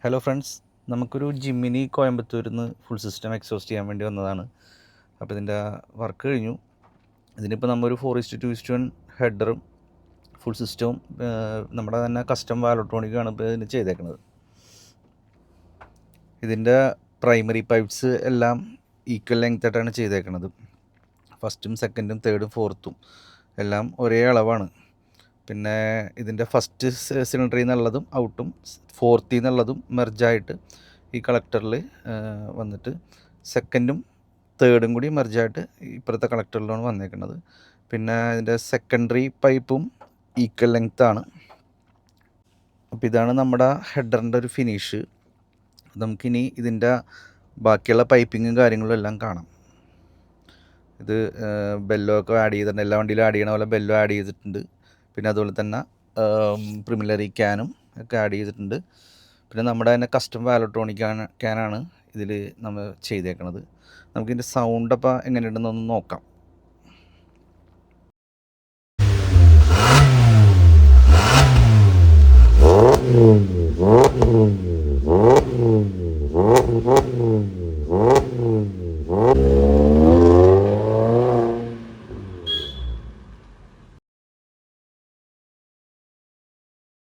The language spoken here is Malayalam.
ഹലോ ഫ്രണ്ട്സ്, നമുക്കൊരു ജിമ്മിനി കോയമ്പത്തൂരിൽ നിന്ന് ഫുൾ സിസ്റ്റം എക്സോസ്റ്റ് ചെയ്യാൻ വേണ്ടി വന്നതാണ്. അപ്പോൾ ഇതിൻ്റെ വർക്ക് കഴിഞ്ഞു. ഇതിനിപ്പോൾ നമ്മൾ ഒരു 4:2:1 ഹെഡറും ഫുൾ സിസ്റ്റവും നമ്മുടെ തന്നെ കസ്റ്റം വാലോട്രോണിക്കാണ് ഇപ്പോൾ ഇതിന് ചെയ്തേക്കുന്നത്. ഇതിൻ്റെ പ്രൈമറി പൈപ്പ്സ് എല്ലാം ഈക്വൽ ലെങ്തായിട്ടാണ് ചെയ്തേക്കുന്നത്. ഫസ്റ്റും സെക്കൻഡും തേർഡും ഫോർത്തും എല്ലാം ഒരേ അളവാണ്. പിന്നെ ഇതിൻ്റെ ഫസ്റ്റ് സിലിണ്ടറിൽ നിന്നുള്ളതും ഔട്ടും ഫോർത്തിൽ നിന്നുള്ളതും മെർജായിട്ട് ഈ കളക്ടറിൽ വന്നിട്ട് സെക്കൻഡും തേർഡും കൂടി മെർജായിട്ട് ഇപ്പുറത്തെ കളക്ടറിലാണ് വന്നേക്കുന്നത്. പിന്നെ ഇതിൻ്റെ സെക്കൻഡറി പൈപ്പും ഈക്വൽ ലെങ്ത്താണ്. അപ്പോൾ ഇതാണ് നമ്മുടെ ഹെഡറിൻ്റെ ഒരു ഫിനിഷ്. നമുക്കിനി ഇതിൻ്റെ ബാക്കിയുള്ള പൈപ്പിങ്ങും കാര്യങ്ങളും എല്ലാം കാണാം. ഇത് ബെല്ലോ ഒക്കെ ആഡ് ചെയ്തിട്ടുണ്ട്. എല്ലാ വണ്ടിയിലും ആഡ് ചെയ്യണ പോലെ ബെല്ലോ ആഡ് ചെയ്തിട്ടുണ്ട്. പിന്നെ അതുപോലെ തന്നെ പ്രിമിലറി ക്യാനും ഒക്കെ ആഡ് ചെയ്തിട്ടുണ്ട്. പിന്നെ നമ്മുടെ തന്നെ കസ്റ്റം വാലോട്രോണിക് ക്യാനാണ് ഇതിൽ നമ്മൾ ചെയ്തേക്കണത്. നമുക്കിതിൻ്റെ സൗണ്ട് അപ്പോൾ എങ്ങനെയുണ്ടെന്നൊന്ന് നോക്കാം.